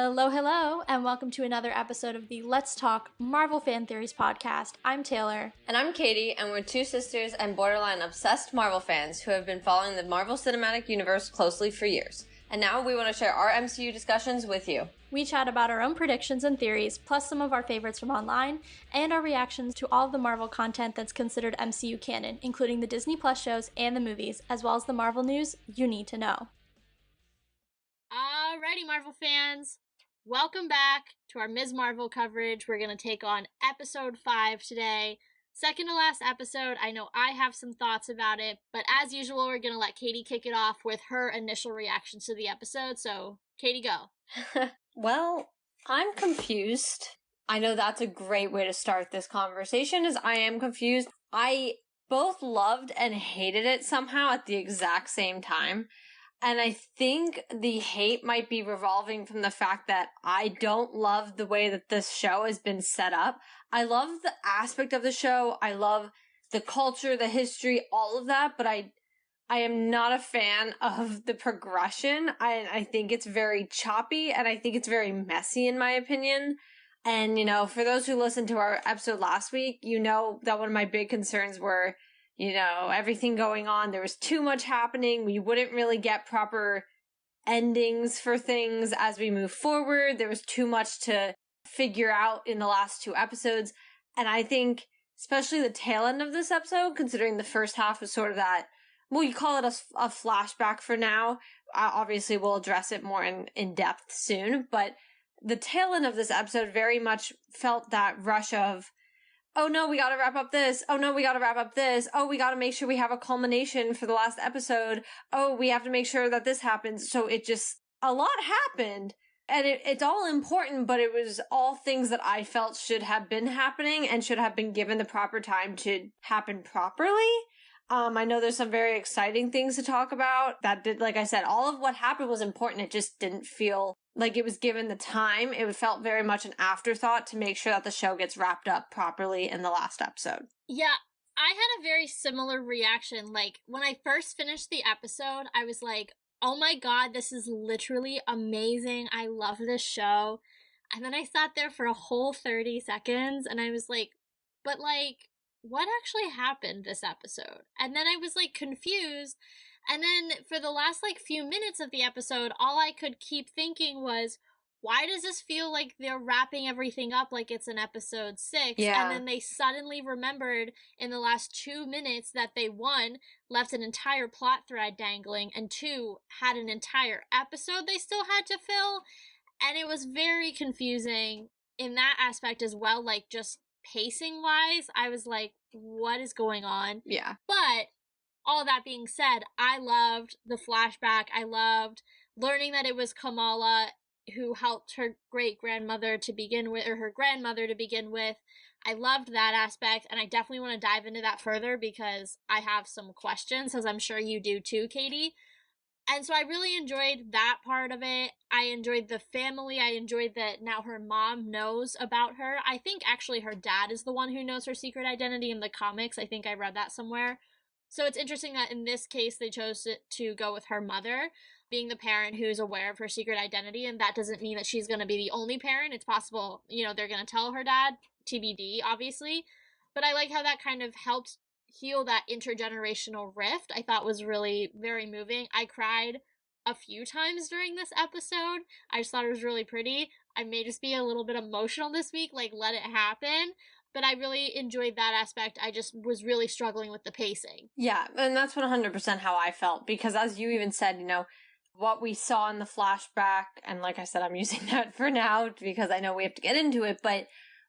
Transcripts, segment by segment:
Hello, hello, and welcome to another episode of the Let's Talk Marvel Fan Theories podcast. I'm Taylor. And I'm Katie, and we're two sisters and borderline obsessed Marvel fans who have been following the Marvel Cinematic Universe closely for years. And now we want to share our MCU discussions with you. We chat about our own predictions and theories, plus some of our favorites from online, and our reactions to all of the Marvel content that's considered MCU canon, including the Disney Plus shows and the movies, as well as the Marvel news you need to know. Alrighty, Marvel fans, welcome back to our Ms. Marvel coverage. We're going to take on episode 5 today. Second to last episode. I know I have some thoughts about it, but as usual, we're going to let Katie kick it off with her initial reactions to the episode. So, Katie, go. Well, I'm confused. I know that's a great way to start this conversation, is I am confused. I both loved and hated it somehow at the exact same time. And I think the hate might be revolving from the fact that I don't love the way that this show has been set up. I love the aspect of the show. I love the culture, the history, all of that, but I am not a fan of the progression. I think it's very choppy, and I think it's very messy in my opinion. And, you know, for those who listened to our episode last week, you know that one of my big concerns were, you know, everything going on. There was too much happening. We wouldn't really get proper endings for things as we move forward. There was too much to figure out in the last 2 episodes. And I think, especially the tail end of this episode, considering the first half was sort of that, well, you call it a flashback for now. Obviously, we'll address it more in depth soon. But the tail end of this episode very much felt that rush of, oh no, we gotta wrap up this. Oh no, we gotta wrap up this. Oh, we gotta make sure we have a culmination for the last episode. Oh, we have to make sure that this happens. So it just, a lot happened. And it's all important, but it was all things that I felt should have been happening and should have been given the proper time to happen properly. I know there's some very exciting things to talk about that did, like I said, all of what happened was important. It just didn't feel like it was given the time. It felt very much an afterthought to make sure that the show gets wrapped up properly in the last episode. Yeah, I had a very similar reaction. Like, when I first finished the episode, I was like, oh my god, this is literally amazing. I love this show. And then I sat there for a whole 30 seconds and I was like, but like, what actually happened this episode? And then I was like confused. And then for the last like few minutes of the episode, all I could keep thinking was, why does this feel like they're wrapping everything up like it's in episode 6? Yeah. And then they suddenly remembered in the last 2 minutes that they, 1, left an entire plot thread dangling, and 2, had an entire episode they still had to fill. And it was very confusing in that aspect as well, like just pacing wise. I was like, what is going on? Yeah. But all that being said, I loved the flashback. I loved learning that it was Kamala who helped her great-grandmother to begin with, or her grandmother to begin with. I loved that aspect, and I definitely want to dive into that further because I have some questions, as I'm sure you do too, Katie. And so I really enjoyed that part of it. I enjoyed the family. I enjoyed that now her mom knows about her. I think actually her dad is the one who knows her secret identity in the comics. I think I read that somewhere. So it's interesting that in this case they chose to go with her mother being the parent who's aware of her secret identity, and that doesn't mean that she's going to be the only parent. It's possible, you know, they're going to tell her dad, TBD, obviously. But I like how that kind of helped heal that intergenerational rift. I thought was really very moving. I cried a few times during this episode. I just thought it was really pretty. I may just be a little bit emotional this week, like let it happen. But I really enjoyed that aspect. I just was really struggling with the pacing. Yeah, and that's 100% how I felt, because as you even said, you know, what we saw in the flashback, and like I said, I'm using that for now because I know we have to get into it, but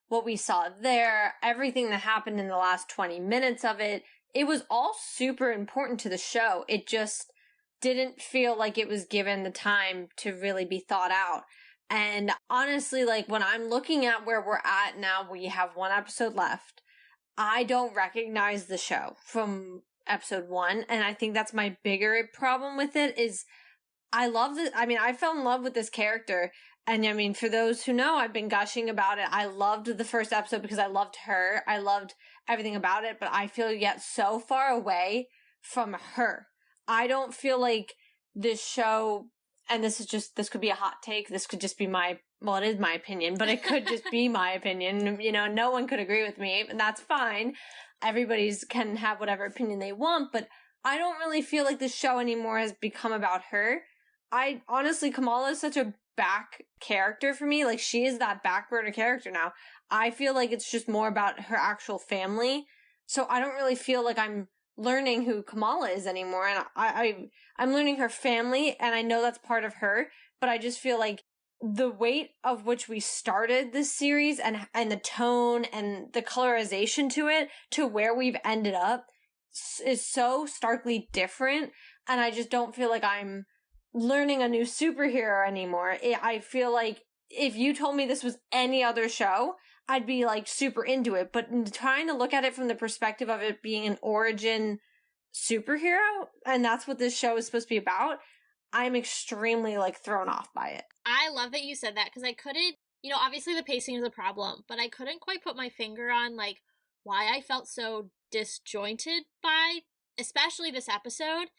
what we saw there, everything that happened in the last 20 minutes of it, it was all super important to the show. It just didn't feel like it was given the time to really be thought out. And honestly, like when I'm looking at where we're at now, we have 1 episode left. I don't recognize the show from episode 1. And I think that's my bigger problem with it is I love it. I mean, I fell in love with this character. And I mean, for those who know, I've been gushing about it. I loved the first episode because I loved her. I loved everything about it, but I feel yet so far away from her. I don't feel like this show and this could be a hot take. This could just be well, it is my opinion, but it could just be my opinion. You know, no one could agree with me, and that's fine. Everybody's can have whatever opinion they want, but I don't really feel like this show anymore has become about her. I honestly, Kamala is such a back character for me. Like, she is that back burner character now. I feel like it's just more about her actual family. So I don't really feel like I'm learning who Kamala is anymore. And I'm learning her family, and I know that's part of her, but I just feel like the weight of which we started this series and the tone and the colorization to it to where we've ended up is so starkly different. And I just don't feel like I'm learning a new superhero anymore. I feel like if you told me this was any other show, I'd be like super into it. But trying to look at it from the perspective of it being an origin superhero, and that's what this show is supposed to be about, I'm extremely like thrown off by it. I love that you said that, because I couldn't, obviously the pacing is a problem, but I couldn't quite put my finger on like why I felt so disjointed by especially this episode.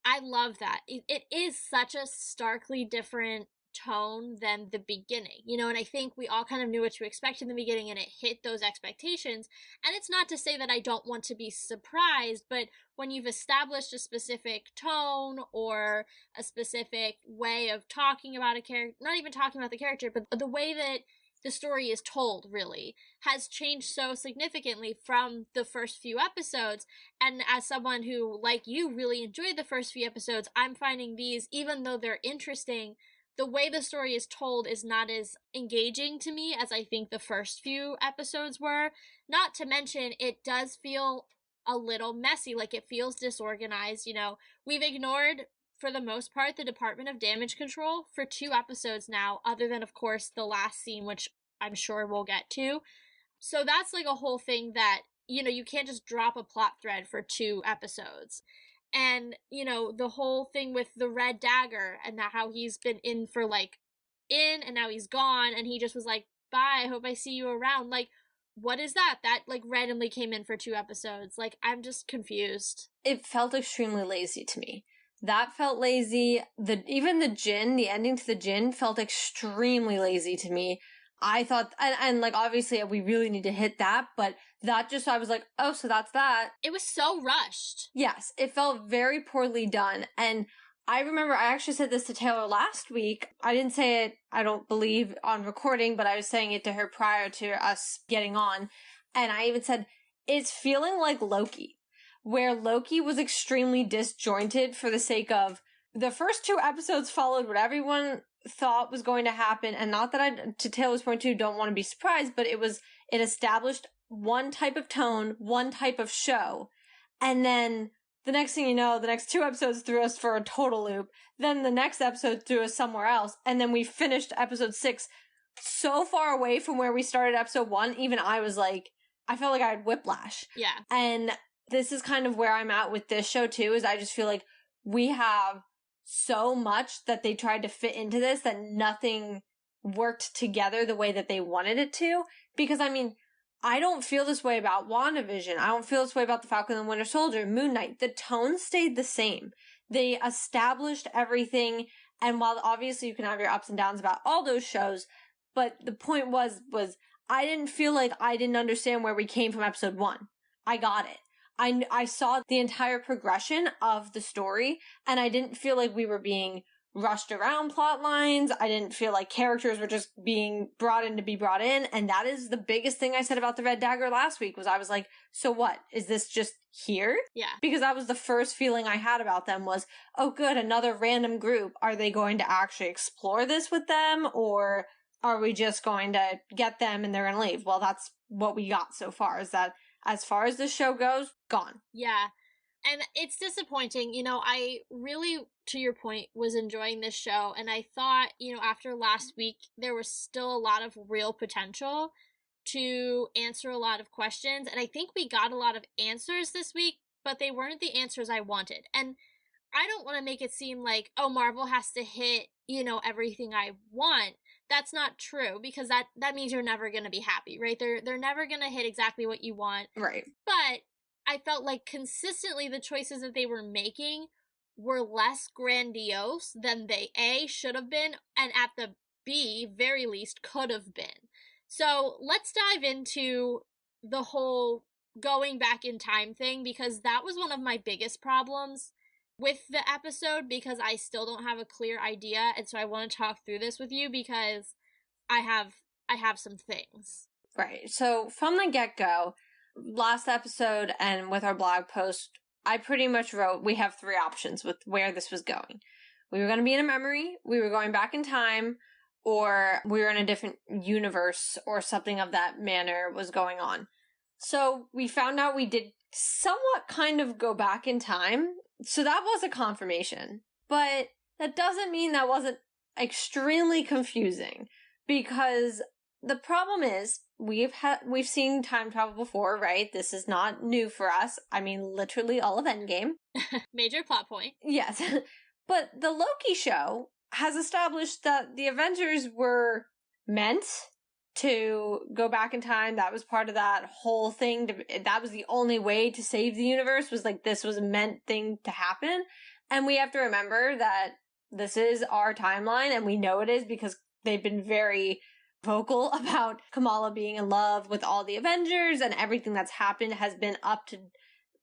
I love that. It is such a starkly different tone than the beginning, and I think we all kind of knew what to expect in the beginning, and it hit those expectations. And it's not to say that I don't want to be surprised, but when you've established a specific tone or a specific way of talking about a character, not even talking about the character, but the way that the story is told really has changed so significantly from the first few episodes. And as someone who, like you, really enjoyed the first few episodes, I'm finding these, even though they're interesting, the way the story is told is not as engaging to me as I think the first few episodes were. Not to mention, it does feel a little messy, like it feels disorganized. We've ignored, for the most part, the Department of Damage Control for 2 episodes now, other than, of course, the last scene, which I'm sure we'll get to. So that's like a whole thing that, you can't just drop a plot thread for 2 episodes. And, the whole thing with the Red Dagger and how he's been in and now he's gone, and he just was like, bye, I hope I see you around. Like, what is that? That, like, randomly came in for 2 episodes. Like, I'm just confused. It felt extremely lazy to me. That felt lazy. Even the ending to the Jinn felt extremely lazy to me. I thought, and like, obviously we really need to hit that, but that just, I was like, oh, so that's that. It was so rushed. Yes, it felt very poorly done. And I remember I actually said this to Taylor last week. I didn't say it, I don't believe, on recording, but I was saying it to her prior to us getting on. And I even said, it's feeling like Loki, where Loki was extremely disjointed for the sake of the first 2 episodes followed what everyone thought was going to happen. And not that I, to Taylor's point too, don't want to be surprised, but it established one type of tone, one type of show. And then the next thing you know, the next 2 episodes threw us for a total loop. Then the next episode threw us somewhere else. And then we finished episode 6 so far away from where we started episode 1. Even I was like, I felt like I had whiplash. Yeah. And this is kind of where I'm at with this show too, is I just feel like we have so much that they tried to fit into this that nothing worked together the way that they wanted it to. Because, I mean, I don't feel this way about WandaVision. I don't feel this way about The Falcon and the Winter Soldier, Moon Knight. The tone stayed the same. They established everything, and while obviously you can have your ups and downs about all those shows, but the point was I didn't feel like I didn't understand where we came from episode 1. I got it. I saw the entire progression of the story, and I didn't feel like we were being rushed around plot lines. I didn't feel like characters were just being brought in to be brought in. And that is the biggest thing I said about the Red Dagger last week, was I was like, so what? Is this just here? Yeah. Because that was the first feeling I had about them was, oh good, another random group. Are they going to actually explore this with them? Or are we just going to get them and they're going to leave? Well, that's what we got so far, is that as far as the show goes, gone. Yeah. And it's disappointing. I really, to your point, was enjoying this show. And I thought, after last week, there was still a lot of real potential to answer a lot of questions. And I think we got a lot of answers this week, but they weren't the answers I wanted. And I don't want to make it seem like, oh, Marvel has to hit, everything I want. That's not true, because that means you're never going to be happy, right? They're never going to hit exactly what you want. Right. But I felt like consistently the choices that they were making were less grandiose than they A, should have been, and at the B, very least, could have been. So let's dive into the whole going back in time thing, because that was one of my biggest problems with the episode, because I still don't have a clear idea, and so I want to talk through this with you because I have some things. Right. So from the get-go, last episode and with our blog post, I pretty much wrote we have 3 options with where this was going. We were going to be in a memory, we were going back in time, or we were in a different universe or something of that manner was going on. So we found out we did somewhat kind of go back in time. So that was a confirmation. But that doesn't mean that wasn't extremely confusing, because the problem is we've seen time travel before, right? This is not new for us. I mean, literally all of Endgame. Major plot point. Yes. But the Loki show has established that the Avengers were meant to go back in time. That was part of that whole thing. That was the only way to save the universe, was like this was a meant thing to happen. And we have to remember that this is our timeline, and we know it is because they've been very vocal about Kamala being in love with all the Avengers, and everything that's happened has been up to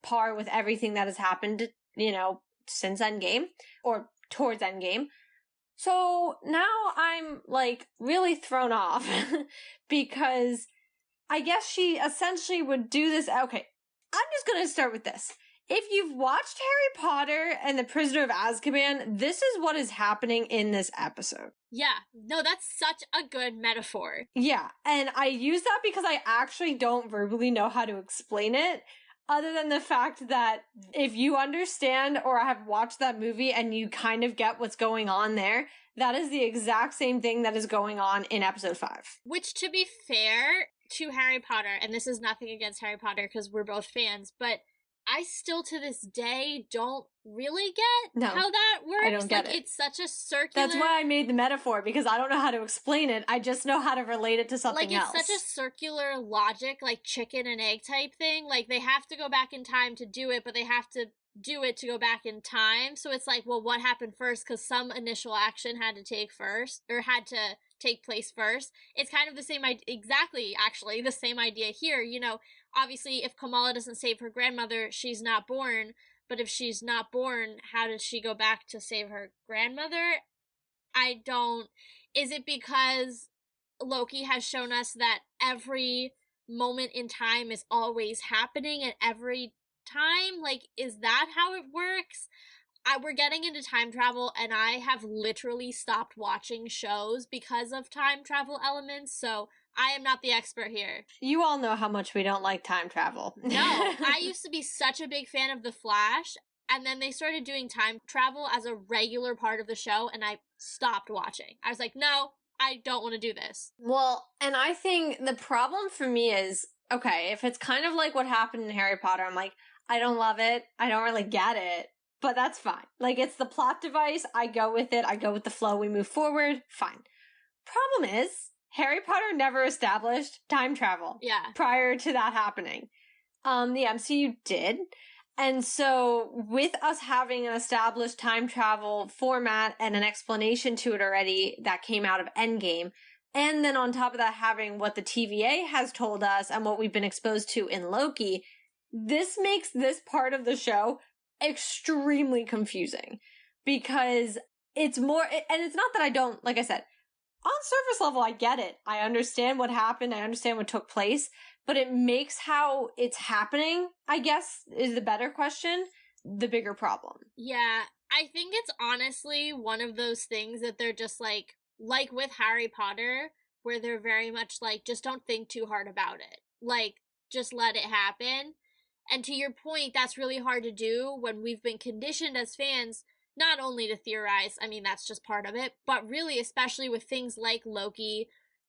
par with everything that has happened, since Endgame, or towards Endgame. So now I'm like really thrown off because I guess she essentially would do this. Okay, I'm just going to start with this. If you've watched Harry Potter and the Prisoner of Azkaban, this is what is happening in this episode. Yeah, no, that's such a good metaphor. Yeah, and I use that because I actually don't verbally know how to explain it, other than the fact that if you understand or have watched that movie and you kind of get what's going on there, that is the exact same thing that is going on in episode 5. Which, to be fair to Harry Potter, and this is nothing against Harry Potter because we're both fans, but I still to this day don't really get how that works. I don't get it. It's such a circular... That's why I made the metaphor, because I don't know how to explain it. I just know how to relate it to something else. It's such a circular logic, like chicken and egg type thing. Like, they have to go back in time to do it, but they have to do it to go back in time. So it's like, well, what happened first? Because some initial action had to take place first. It's kind of the same idea, exactly, actually, the same idea here. Obviously, if Kamala doesn't save her grandmother, she's not born. But if she's not born, how does she go back to save her grandmother? Is it because Loki has shown us that every moment in time is always happening at every time? Like, is that how it works? We're getting into time travel, and I have literally stopped watching shows because of time travel elements, so I am not the expert here. You all know how much we don't like time travel. No, I used to be such a big fan of The Flash, and then they started doing time travel as a regular part of the show, and I stopped watching. I was like, no, I don't want to do this. Well, and I think the problem for me is, okay, if it's kind of like what happened in Harry Potter, I'm like, I don't love it, I don't really get it, but that's fine. Like, it's the plot device, I go with it, I go with the flow, we move forward, fine. Problem is, Harry Potter never established time travel. Yeah. Prior to that happening. The MCU did. And so, with us having an established time travel format and an explanation to it already that came out of Endgame, and then on top of that having what the TVA has told us and what we've been exposed to in Loki, this makes this part of the show extremely confusing. Because it's more, and it's not that I don't, like I said, on surface level, I get it. I understand what happened. I understand what took place. But it makes how it's happening, I guess, is the better question, the bigger problem. Yeah, I think it's honestly one of those things that they're just like with Harry Potter, where they're very much like, just don't think too hard about it. Like, just let it happen. And to your point, that's really hard to do when we've been conditioned as fans not only to theorize, I mean, that's just part of it, but really, especially with things like Loki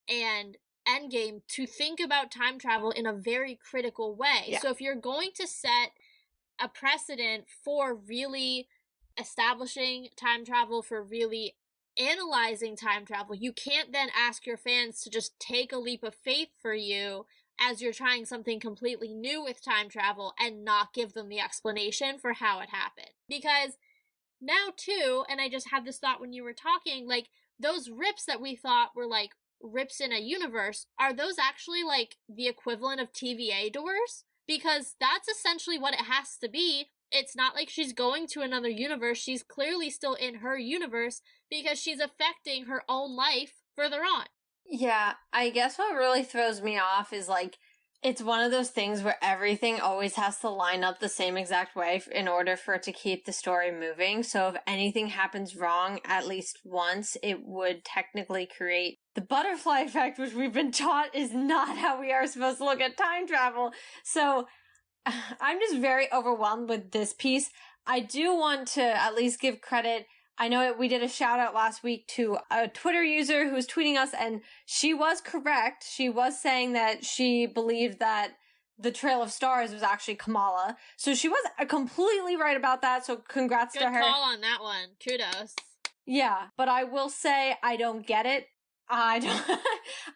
and Endgame, to think about time travel in a very critical way. Yeah. So if you're going to set a precedent for really establishing time travel, for really analyzing time travel, you can't then ask your fans to just take a leap of faith for you as you're trying something completely new with time travel and not give them the explanation for how it happened. Because now too, and I just had this thought when you were talking, like, those rips that we thought were like rips in a universe, are those actually like the equivalent of TVA doors? Because that's essentially what it has to be. It's not like she's going to another universe. She's clearly still in her universe because she's affecting her own life further on. Yeah, I guess what really throws me off is like, it's one of those things where everything always has to line up the same exact way in order for it to keep the story moving. So if anything happens wrong at least once, it would technically create the butterfly effect, which we've been taught is not how we are supposed to look at time travel. So I'm just very overwhelmed with this piece. I do want to at least give credit. I know we did a shout out last week to a Twitter user who was tweeting us, and she was correct. She was saying that she believed that the Trail of Stars was actually Kamala. So she was completely right about that. So congrats to her. Good call on that one. Kudos. Yeah, but I will say I don't get it. I don't.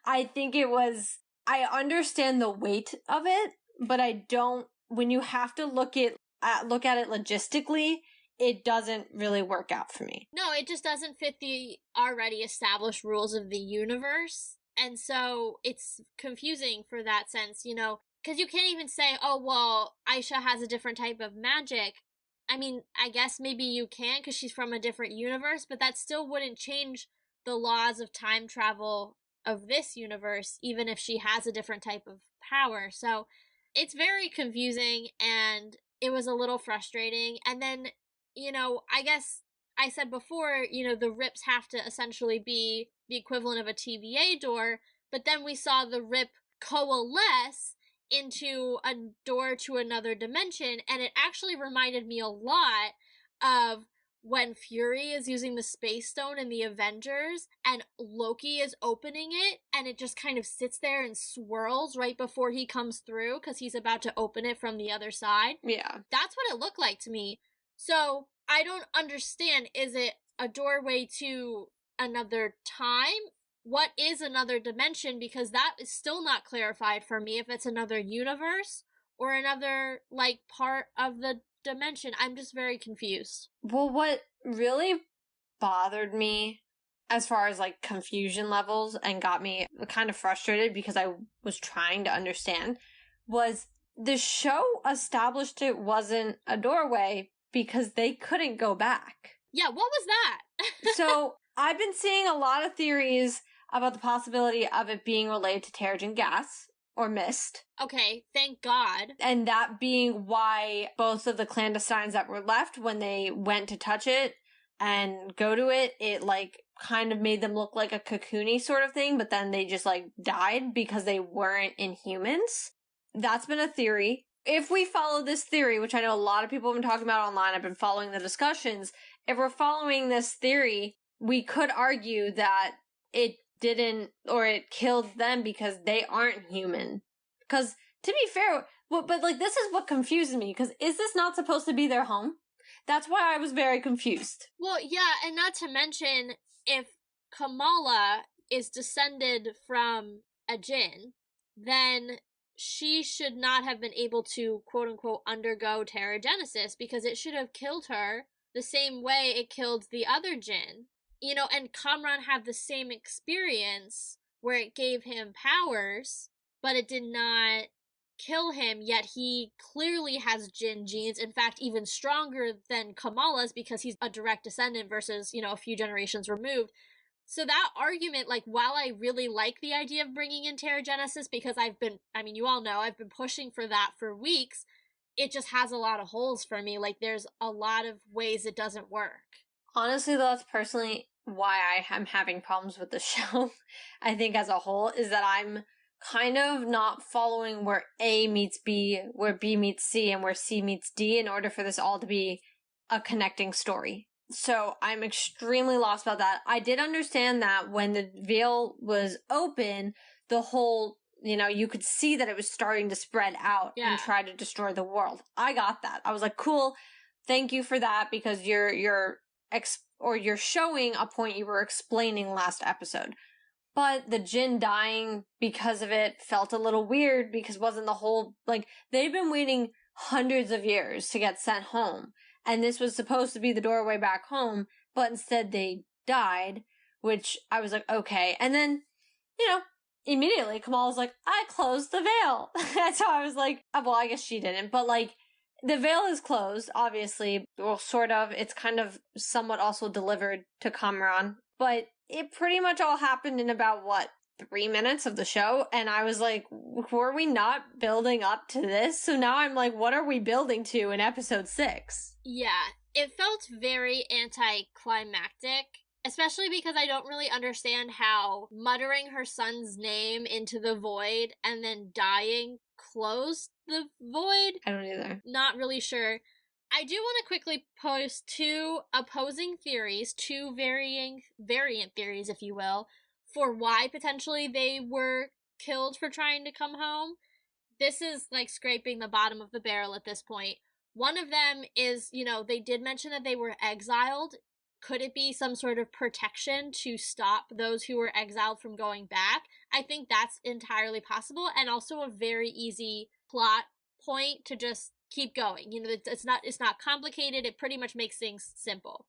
I think it was. I understand the weight of it, but I don't. When you have to look at it logistically, it doesn't really work out for me. No, it just doesn't fit the already established rules of the universe. And so it's confusing for that sense, you know, because you can't even say, oh, well, Aisha has a different type of magic. I mean, I guess maybe you can because she's from a different universe, but that still wouldn't change the laws of time travel of this universe, even if she has a different type of power. So it's very confusing, and it was a little frustrating. And then, you know, I guess I said before, you know, the rips have to essentially be the equivalent of a TVA door, but then we saw the rip coalesce into a door to another dimension, and it actually reminded me a lot of when Fury is using the Space Stone in the Avengers and Loki is opening it, and it just kind of sits there and swirls right before he comes through because he's about to open it from the other side. Yeah. That's what it looked like to me. So I don't understand, is it a doorway to another time? What is another dimension? Because that is still not clarified for me if it's another universe or another, like, part of the dimension. I'm just very confused. Well, what really bothered me as far as like confusion levels and got me kind of frustrated because I was trying to understand was the show established it wasn't a doorway because they couldn't go back. Yeah, what was that? So I've been seeing a lot of theories about the possibility of it being related to Terrigen gas or mist. Okay, thank God. And that being why both of the clandestines that were left, when they went to touch it and go to it, it like kind of made them look like a cocoony sort of thing, but then they just like died because they weren't Inhumans. That's been a theory. If we follow this theory, which I know a lot of people have been talking about online, I've been following the discussions, if we're following this theory, we could argue that it didn't, or it killed them because they aren't human. Because, to be fair, but like, this is what confuses me, because is this not supposed to be their home? That's why I was very confused. Well, yeah, and not to mention, if Kamala is descended from a Jinn, then she should not have been able to, quote-unquote, undergo Terrigenesis, because it should have killed her the same way it killed the other Jinn. You know, and Kamran had the same experience where it gave him powers, but it did not kill him, yet he clearly has Jinn genes, in fact, even stronger than Kamala's because he's a direct descendant versus, you know, a few generations removed. So that argument, like, while I really like the idea of bringing in Terrigenesis, because you all know, I've been pushing for that for weeks, it just has a lot of holes for me. Like, there's a lot of ways it doesn't work. Honestly, though, that's personally why I am having problems with the show, I think, as a whole, is that I'm kind of not following where A meets B, where B meets C, and where C meets D in order for this all to be a connecting story. So I'm extremely lost about that. I did understand that when the veil was open, the whole, you know, you could see that it was starting to spread out and try to destroy the world. I got that. I was like, cool, thank you for that, because you're showing a point you were explaining last episode. But the Jinn dying because of it felt a little weird, because wasn't the whole, like, they've been waiting hundreds of years to get sent home. and this was supposed to be the doorway back home, but instead they died, which I was like, okay. And then, immediately Kamala's like, I closed the veil. And so I was like, well, I guess she didn't, but like, the veil is closed, obviously. Well, sort of. It's kind of somewhat also delivered to Kamran, but it pretty much all happened in about, 3 minutes of the show? And I was like, were we not building up to this? So now I'm like, what are we building to in episode 6? Yeah, it felt very anticlimactic, especially because I don't really understand how muttering her son's name into the void and then dying closed the void. I don't either. Not really sure. I do want to quickly post two opposing theories, two variant theories, if you will, for why potentially they were killed for trying to come home. This is like scraping the bottom of the barrel at this point. One of them is, they did mention that they were exiled. Could it be some sort of protection to stop those who were exiled from going back? I think that's entirely possible, and also a very easy plot point to just keep going. It's not complicated. It pretty much makes things simple.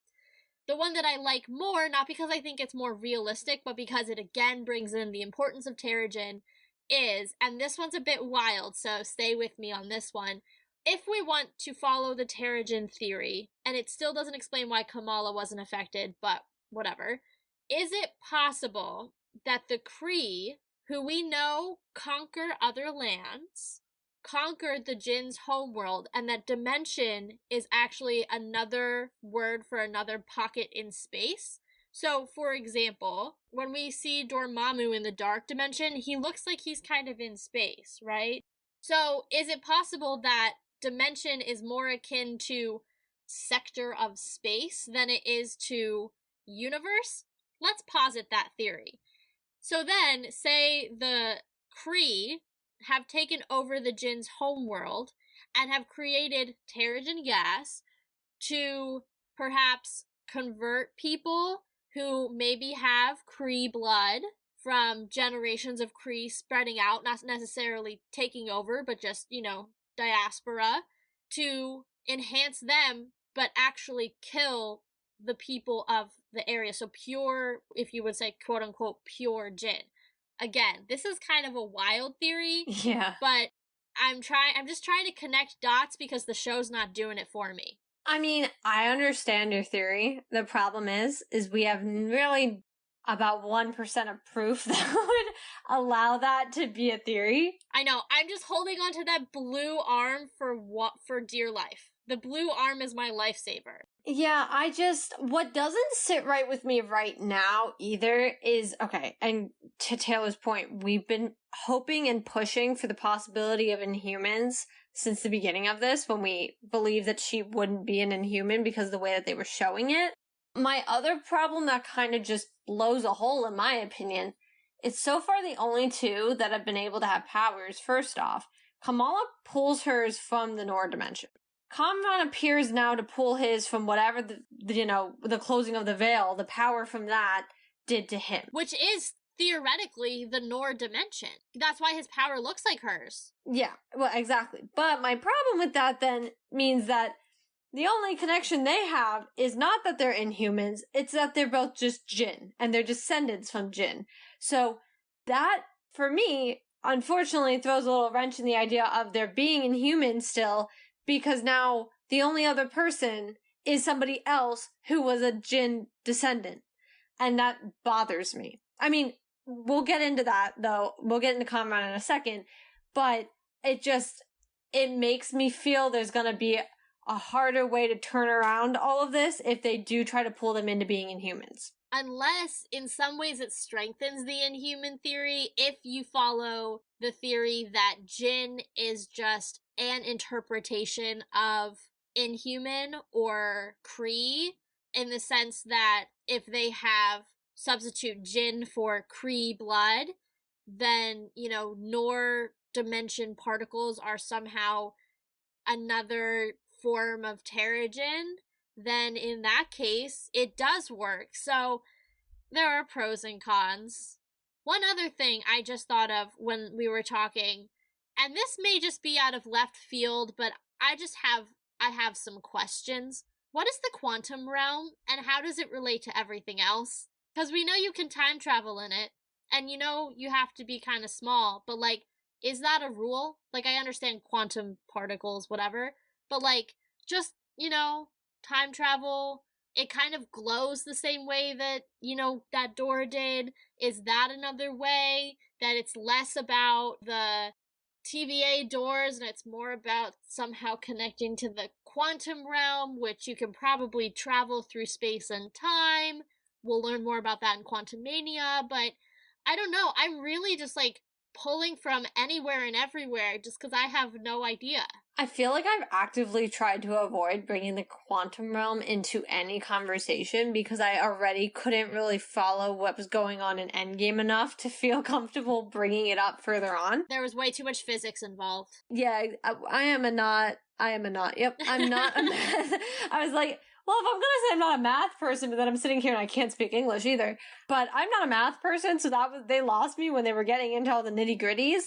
The one that I like more, not because I think it's more realistic, but because it again brings in the importance of Terrigen, is, and this one's a bit wild, so stay with me on this one, if we want to follow the Terrigen theory, and it still doesn't explain why Kamala wasn't affected, but whatever, is it possible that the Kree, who we know conquer other lands, conquered the Jinn's homeworld, and that dimension is actually another word for another pocket in space? So, for example, when we see Dormammu in the dark dimension, he looks like he's kind of in space, right? So, is it possible that dimension is more akin to sector of space than it is to universe? Let's posit that theory. So then, say the Kree have taken over the Jinn's homeworld and have created Terrigen gas to perhaps convert people who maybe have Kree blood from generations of Kree spreading out, not necessarily taking over, but just, diaspora, to enhance them, but actually kill the people of the area. So pure, if you would say, quote unquote, pure Jinn. Again, this is kind of a wild theory. Yeah. But I'm just trying to connect dots because the show's not doing it for me. I mean, I understand your theory. The problem is we have really about 1% of proof that would allow that to be a theory. I know. I'm just holding onto that blue arm for dear life. The blue arm is my lifesaver. Yeah, what doesn't sit right with me right now either is, okay, and to Taylor's point, we've been hoping and pushing for the possibility of Inhumans since the beginning of this, when we believed that she wouldn't be an Inhuman because of the way that they were showing it. My other problem that kind of just blows a hole, in my opinion, is so far the only two that have been able to have powers. First off, Kamala pulls hers from the Noor dimension. Kamran appears now to pull his from whatever the closing of the veil, the power from that did to him. Which is theoretically the Noor dimension. That's why his power looks like hers. Yeah, well, exactly. But my problem with that then means that the only connection they have is not that they're Inhumans, it's that they're both just Jinn, and they're descendants from Jinn. So that, for me, unfortunately throws a little wrench in the idea of there being Inhumans still, because now the only other person is somebody else who was a Jinn descendant. And that bothers me. I mean, we'll get into that, though. We'll get into Kamran in a second. But it makes me feel there's going to be a harder way to turn around all of this if they do try to pull them into being Inhumans. Unless, in some ways, it strengthens the Inhuman theory if you follow the theory that Jinn is just an interpretation of Inhuman or Kree, in the sense that if they have substitute Jinn for Kree blood, then, Noor dimension particles are somehow another form of Terrigen, then in that case, it does work. So there are pros and cons. One other thing I just thought of when we were talking, and this may just be out of left field, but I just have I have some questions. What is the quantum realm, and how does it relate to everything else? Because we know you can time travel in it, and you know you have to be kind of small, but like, is that a rule? Like, I understand quantum particles, whatever, but like, just, time travel, it kind of glows the same way that, that door did. Is that another way that it's less about the TVA doors and it's more about somehow connecting to the quantum realm, which you can probably travel through space and time? We'll learn more about that in Quantumania, but I don't know. I'm really just like pulling from anywhere and everywhere just because I have no idea. I feel like I've actively tried to avoid bringing the quantum realm into any conversation because I already couldn't really follow what was going on in Endgame enough to feel comfortable bringing it up further on. There was way too much physics involved. Yeah, I am a not. Yep, I'm not a math. I was like, well, if I'm gonna say I'm not a math person, but then I'm sitting here and I can't speak English either. But I'm not a math person, so they lost me when they were getting into all the nitty gritties.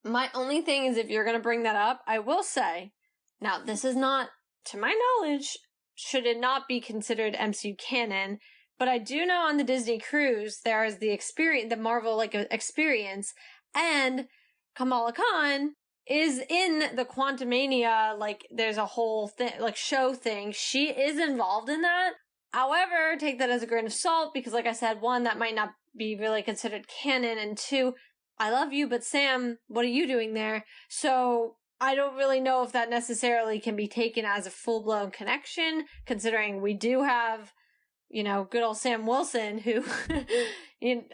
My only thing is, if you're going to bring that up, I will say, now this is not, to my knowledge, should it not be considered MCU canon, but I do know on the Disney cruise, there is the experience, the Marvel, experience, and Kamala Khan is in the Quantumania, there's a whole thing, show thing. She is involved in that. However, take that as a grain of salt, because like I said, one, that might not be really considered canon, and two, I love you, but Sam, what are you doing there? So I don't really know if that necessarily can be taken as a full-blown connection, considering we do have, good old Sam Wilson, who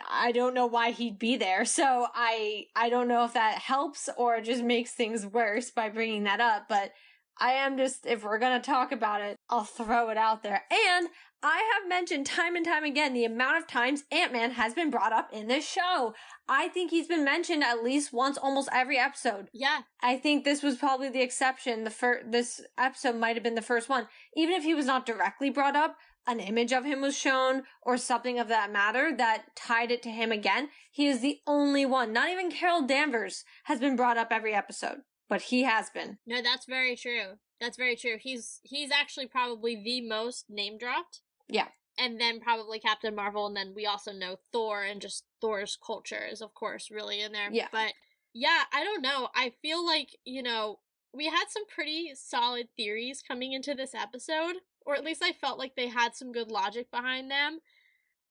I don't know why he'd be there. So I don't know if that helps or just makes things worse by bringing that up, but I am just, if we're going to talk about it, I'll throw it out there. And I have mentioned time and time again the amount of times Ant-Man has been brought up in this show. I think he's been mentioned at least once almost every episode. Yeah. I think this was probably the exception. This episode might have been the first one. Even if he was not directly brought up, an image of him was shown or something of that matter that tied it to him again. He is the only one. Not even Carol Danvers has been brought up every episode, but he has been. No, that's very true. That's very true. He's actually probably the most name dropped. Yeah. And then probably Captain Marvel, and then we also know Thor, and just Thor's culture is, of course, really in there. Yeah. But, yeah, I don't know. I feel like, we had some pretty solid theories coming into this episode, or at least I felt like they had some good logic behind them.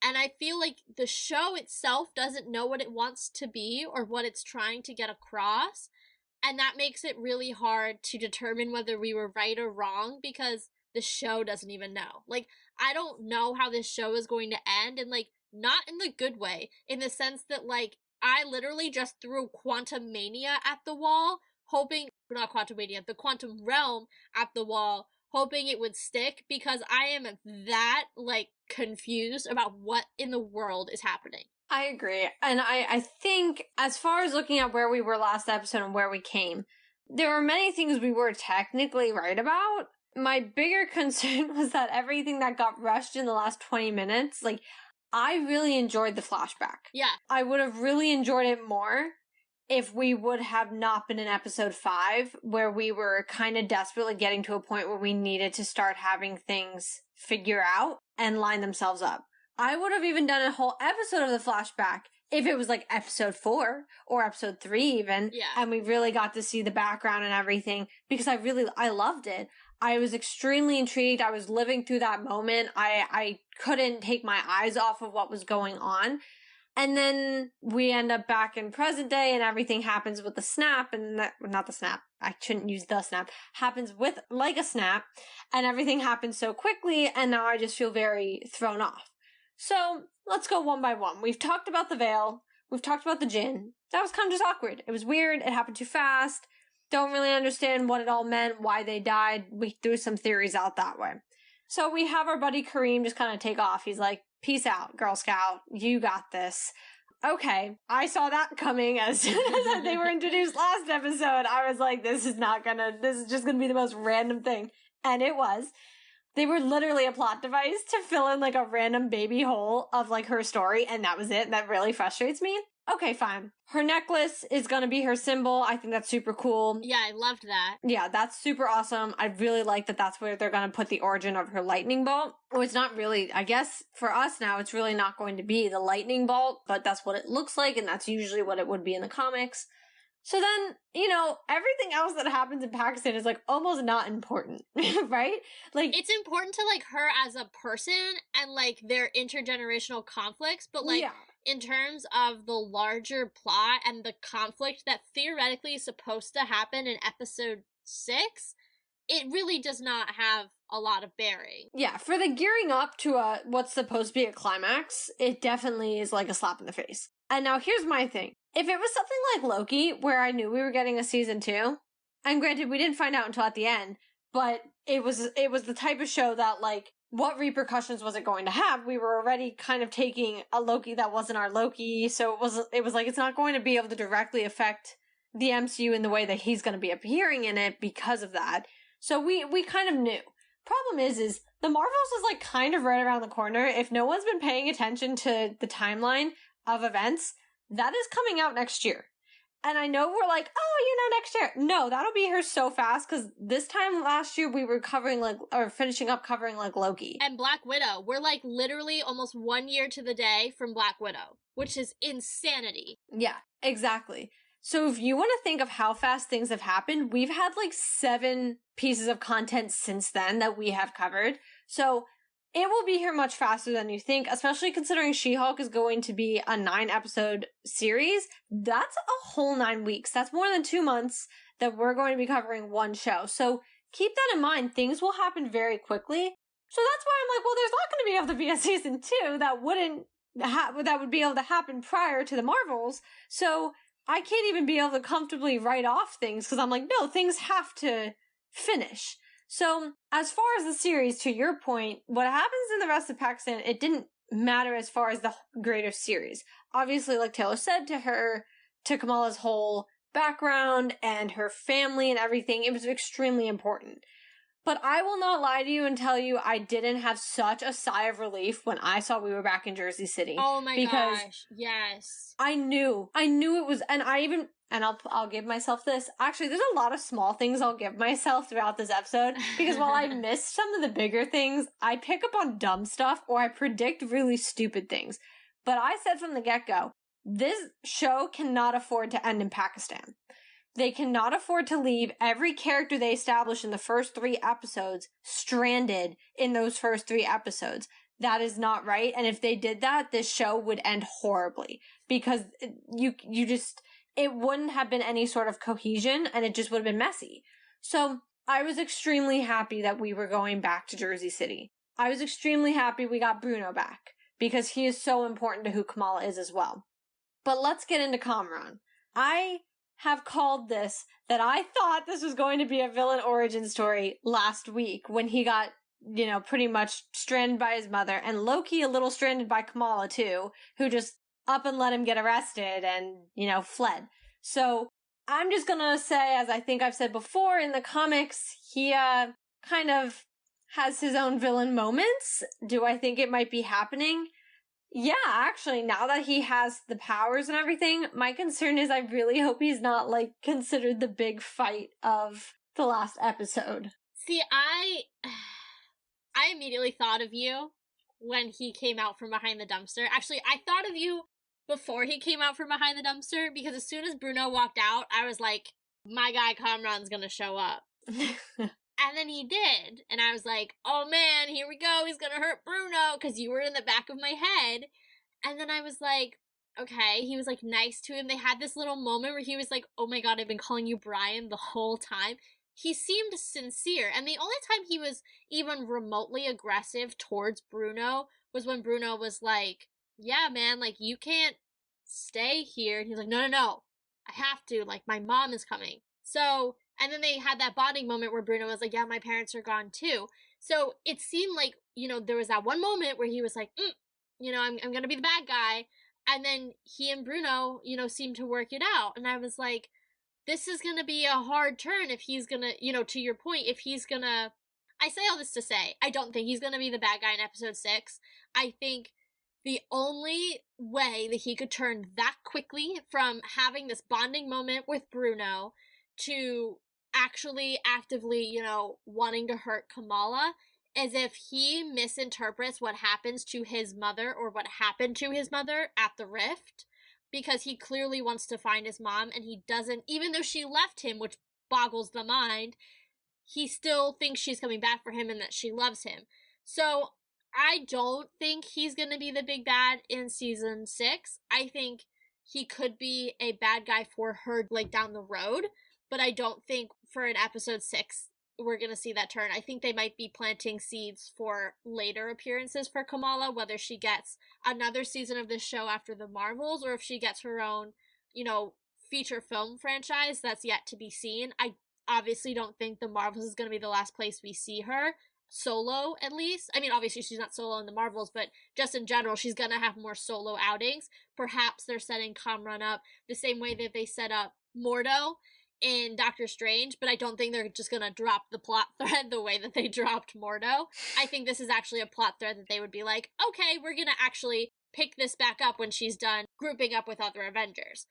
And I feel like the show itself doesn't know what it wants to be or what it's trying to get across. And that makes it really hard to determine whether we were right or wrong because the show doesn't even know. I don't know how this show is going to end, and, not in the good way, in the sense that, I literally just threw Quantumania at the wall, not Quantumania, the Quantum Realm at the wall, hoping it would stick, because I am that, confused about what in the world is happening. I agree. And I think, as far as looking at where we were last episode and where we came, there were many things we were technically right about. My bigger concern was that everything that got rushed in the last 20 minutes, I really enjoyed the flashback. Yeah. I would have really enjoyed it more if we would have not been in episode 5, where we were kind of desperately getting to a point where we needed to start having things figure out and line themselves up. I would have even done a whole episode of the flashback if it was episode 4 or episode 3 even. Yeah. And we really got to see the background and everything, because I loved it. I was extremely intrigued. I was living through that moment. I couldn't take my eyes off of what was going on. And then we end up back in present day and everything happens with the snap, and not the snap. I shouldn't use the snap. Happens with like a snap, and everything happens so quickly, and now I just feel very thrown off. So let's go one by one. We've talked about the veil. We've talked about the djinn. That was kind of just awkward. It was weird. It happened too fast. Don't really understand what it all meant, why they died. We threw some theories out that way. So we have our buddy Kareem just kind of take off. He's like, peace out, Girl Scout. You got this. Okay, I saw that coming as soon as they were introduced last episode. I was like, this is just gonna be the most random thing. And it was. They were literally a plot device to fill in a random baby hole of her story, and that was it. That really frustrates me. okay, fine. Her necklace is going to be her symbol. I think that's super cool. Yeah, I loved that. Yeah, that's super awesome. I really like that that's where they're going to put the origin of her lightning bolt. Oh, it's not really, I guess for us now, it's really not going to be the lightning bolt, but that's what it looks like, and that's usually what it would be in the comics. So then, you know, everything else that happens in Pakistan is like almost not important, right? Like, it's important to like her as a person and like their intergenerational conflicts, but like in terms of the larger plot and the conflict that theoretically is supposed to happen in episode 6, it really does not have a lot of bearing. Yeah, for the gearing up to what's supposed to be a climax, it definitely is like a slap in the face. And now here's my thing. If it was something like Loki, where I knew we were getting a season 2, and granted we didn't find out until at the end, but it was the type of show that, like, what repercussions was it going to have? We were already kind of taking a Loki that wasn't our Loki, so it was like it's not going to be able to directly affect the MCU in the way that he's going to be appearing in it because of that. So we kind of knew. Problem is the Marvels is like kind of right around the corner. If no one's been paying attention to the timeline of events, that is coming out next year. And I know we're like, oh, you know, next year. No, that'll be here so fast, because this time last year we were finishing up covering like Loki. And Black Widow. We're like literally almost 1 year to the day from Black Widow, which is insanity. Yeah, exactly. So if you want to think of how fast things have happened, we've had like 7 pieces of content since then that we have covered. So it will be here much faster than you think, especially considering She-Hulk is going to be a 9-episode series. That's a whole 9 weeks. That's more than 2 months that we're going to be covering one show. So keep that in mind. Things will happen very quickly. So that's why I'm like, well, there's not going to be able to be a season 2 that would be able to happen prior to the Marvels. So I can't even be able to comfortably write off things because I'm like, no, things have to finish. So, as far as the series, to your point, what happens in the rest of Pakistan, it didn't matter as far as the greater series. Obviously, like Taylor said, to Kamala's whole background and her family and everything, it was extremely important. But I will not lie to you and tell you I didn't have such a sigh of relief when I saw we were back in Jersey City. Oh my gosh, yes. I knew it was, and I'll give myself this. Actually, there's a lot of small things I'll give myself throughout this episode, because while I missed some of the bigger things, I pick up on dumb stuff or I predict really stupid things. But I said from the get-go, this show cannot afford to end in Pakistan. They cannot afford to leave every character they establish in the first 3 episodes stranded in those first 3 episodes. That is not right. And if they did that, this show would end horribly, because it wouldn't have been any sort of cohesion and it just would have been messy. So I was extremely happy that we were going back to Jersey City. I was extremely happy we got Bruno back, because he is so important to who Kamala is as well. But let's get into Kamran. I have called this that I thought this was going to be a villain origin story last week when he got, you know, pretty much stranded by his mother, and Loki a little stranded by Kamala too, who just up and let him get arrested and, you know, fled. So I'm just gonna say, as I think I've said before, in the comics, he kind of has his own villain moments. Do I think it might be happening? Yeah, actually, now that he has the powers and everything, my concern is I really hope he's not, like, considered the big fight of the last episode. See, I immediately thought of you when he came out from behind the dumpster. Actually, I thought of you before he came out from behind the dumpster, because as soon as Bruno walked out, I was like, my guy Kamran's gonna show up. And then he did, and I was like, oh man, here we go, he's gonna hurt Bruno, because you were in the back of my head. And then I was like, okay, he was like nice to him. They had this little moment where he was like, oh my god, I've been calling you Brian the whole time. He seemed sincere, and the only time he was even remotely aggressive towards Bruno was when Bruno was like, yeah man, like, you can't stay here. And he's like, no, I have to, like, my mom is coming. So, and then they had that bonding moment where Bruno was like, yeah, my parents are gone too. So it seemed like, you know, there was that one moment where he was like, you know, I'm going to be the bad guy. And then he and Bruno, you know, seemed to work it out. And I was like, this is going to be a hard turn if he's going to, you know, to your point, if he's going to, I say all this to say, I don't think he's going to be the bad guy in episode 6. I think the only way that he could turn that quickly from having this bonding moment with Bruno to actually actively, wanting to hurt Kamala is if he misinterprets what happens to his mother or what happened to his mother at the Rift, because he clearly wants to find his mom and he doesn't, even though she left him, which boggles the mind, he still thinks she's coming back for him and that she loves him. So I don't think he's going to be the big bad in season 6. I think he could be a bad guy for her, like, down the road, but I don't think for an episode 6 we're going to see that turn. I think they might be planting seeds for later appearances for Kamala, whether she gets another season of this show after the Marvels or if she gets her own, feature film franchise. That's yet to be seen. I obviously don't think the Marvels is going to be the last place we see her. Solo, at least. I mean, obviously she's not solo in the Marvels, but just in general, she's gonna have more solo outings. Perhaps they're setting Kamran up the same way that they set up Mordo in Doctor Strange, but I don't think they're just gonna drop the plot thread the way that they dropped Mordo. I think this is actually a plot thread that they would be like, okay, we're gonna actually pick this back up when she's done grouping up with other Avengers.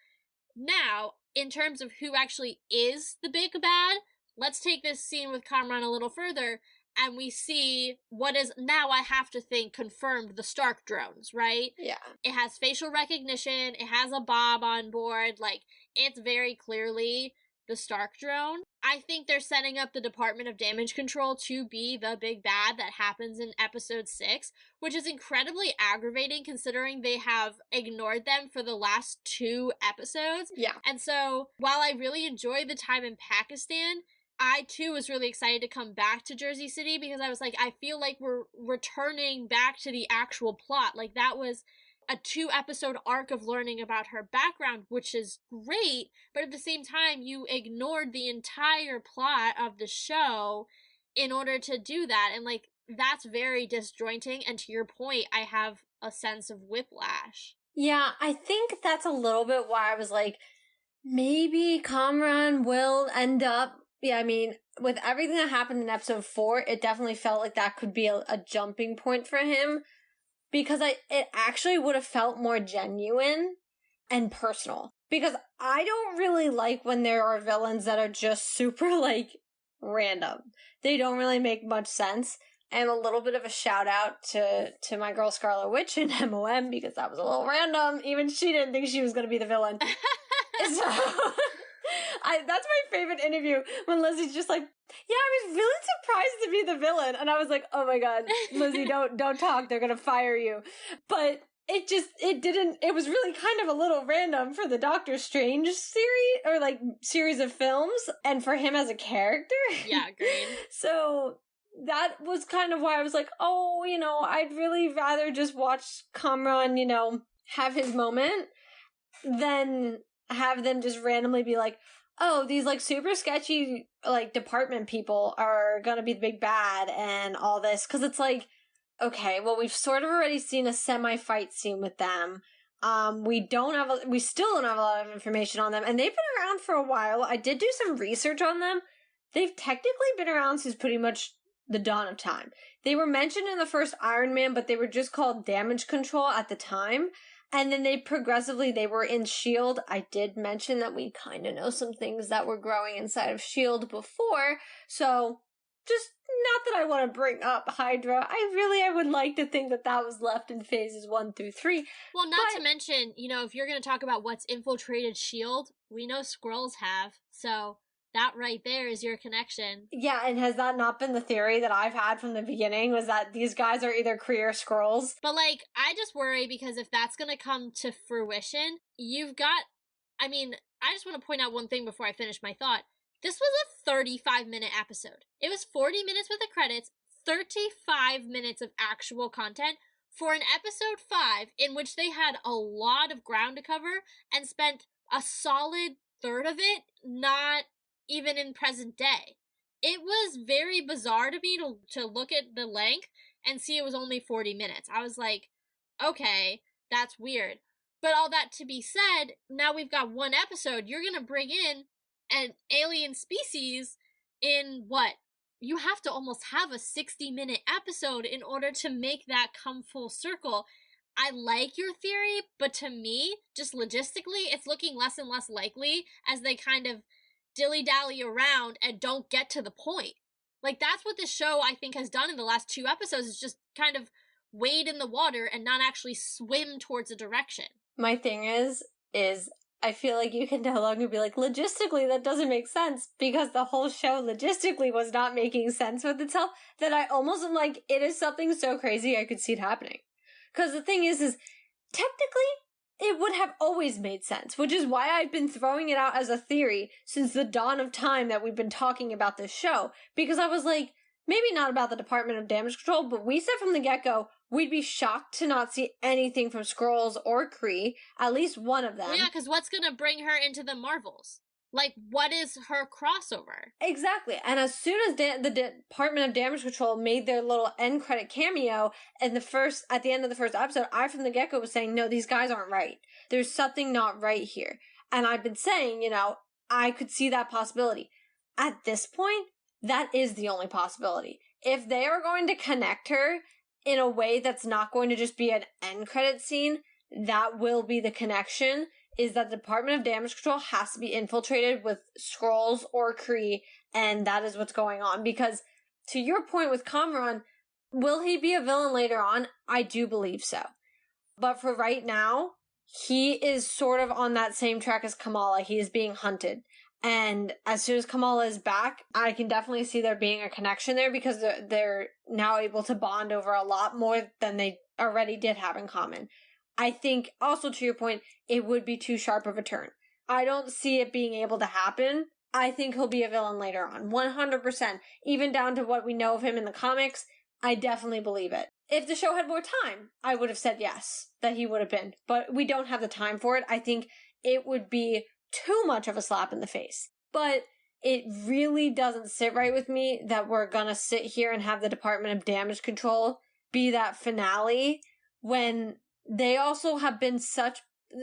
Now, in terms of who actually is the big bad, let's take this scene with Kamran a little further, and we see what is now, I have to think, confirmed, the Stark drones, right? Yeah. It has facial recognition, it has a Bob on board, like, it's very clearly the Stark drone. I think they're setting up the Department of Damage Control to be the big bad that happens in episode 6, which is incredibly aggravating considering they have ignored them for the last 2 episodes. Yeah. And so, while I really enjoyed the time in Pakistan, I too was really excited to come back to Jersey City because I was like, I feel like we're returning back to the actual plot. Like, that was a 2-episode arc of learning about her background, which is great, but at the same time, you ignored the entire plot of the show in order to do that. And, like, that's very disjointing. And to your point, I have a sense of whiplash. Yeah, I think that's a little bit why I was like, maybe Kamran will end up. Yeah, I mean, with everything that happened in episode 4, it definitely felt like that could be a jumping point for him. Because it actually would have felt more genuine and personal. Because I don't really like when there are villains that are just super, like, random. They don't really make much sense. And a little bit of a shout out to my girl Scarlet Witch in MOM, because that was a little random. Even she didn't think she was going to be the villain. So... that's my favorite interview, when Lizzie's just like, yeah, I was really surprised to be the villain. And I was like, oh my god, Lizzie, don't talk, they're gonna fire you. But it was really kind of a little random for the Doctor Strange series, or like series of films, and for him as a character. Yeah, agreed. So that was kind of why I was like, oh, I'd really rather just watch Kamran, have his moment than have them just randomly be like, oh, these, like, super sketchy, like, department people are gonna be the big bad and all this. Because it's like, okay, well, we've sort of already seen a semi-fight scene with them. We still don't have a lot of information on them. And they've been around for a while. I did do some research on them. They've technically been around since pretty much the dawn of time. They were mentioned in the first Iron Man, but they were just called Damage Control at the time. And then they were in S.H.I.E.L.D. I did mention that we kind of know some things that were growing inside of S.H.I.E.L.D. before. So, just not that I want to bring up Hydra. I would like to think that was left in phases 1 through 3. Well, to mention, if you're going to talk about what's infiltrated S.H.I.E.L.D., we know Skrulls have. So, that right there is your connection. Yeah, and has that not been the theory that I've had from the beginning, was that these guys are either Kree or Skrulls? But, like, I just worry because if that's gonna come to fruition, I just want to point out one thing before I finish my thought. This was a 35-minute episode. It was 40 minutes with the credits, 35 minutes of actual content for an episode 5 in which they had a lot of ground to cover and spent a solid third of it not even in present day. It was very bizarre to me to look at the length and see it was only 40 minutes. I was like, okay, that's weird. But all that to be said, now we've got one episode. You're going to bring in an alien species in what? You have to almost have a 60-minute episode in order to make that come full circle. I like your theory, but to me, just logistically, it's looking less and less likely as they kind of dilly-dally around and don't get to the point. Like, that's what this show, I think, has done in the last 2 episodes, is just kind of wade in the water and not actually swim towards a direction. My thing is I feel like you can no longer be like, logistically, that doesn't make sense, because the whole show logistically was not making sense with itself, that I almost am like, it is something so crazy I could see it happening. Because the thing is technically, it would have always made sense, which is why I've been throwing it out as a theory since the dawn of time that we've been talking about this show, because I was like, maybe not about the Department of Damage Control, but we said from the get-go, we'd be shocked to not see anything from Skrulls or Kree, at least one of them. Well, yeah, because what's going to bring her into the Marvels? Like, what is her crossover? Exactly. And as soon as the Department of Damage Control made their little end credit cameo at the end of the first episode, I from the get-go was saying, no, these guys aren't right. There's something not right here. And I've been saying, I could see that possibility. At this point, that is the only possibility. If they are going to connect her in a way that's not going to just be an end credit scene, that will be the connection, is that the Department of Damage Control has to be infiltrated with Skrulls or Kree, and that is what's going on. Because, to your point with Kamran, will he be a villain later on? I do believe so. But for right now, he is sort of on that same track as Kamala. He is being hunted. And as soon as Kamala is back, I can definitely see there being a connection there, because they're now able to bond over a lot more than they already did have in common. I think, also to your point, it would be too sharp of a turn. I don't see it being able to happen. I think he'll be a villain later on, 100%. Even down to what we know of him in the comics, I definitely believe it. If the show had more time, I would have said yes, that he would have been. But we don't have the time for it. I think it would be too much of a slap in the face. But it really doesn't sit right with me that we're gonna sit here and have the Department of Damage Control be that finale when they also have been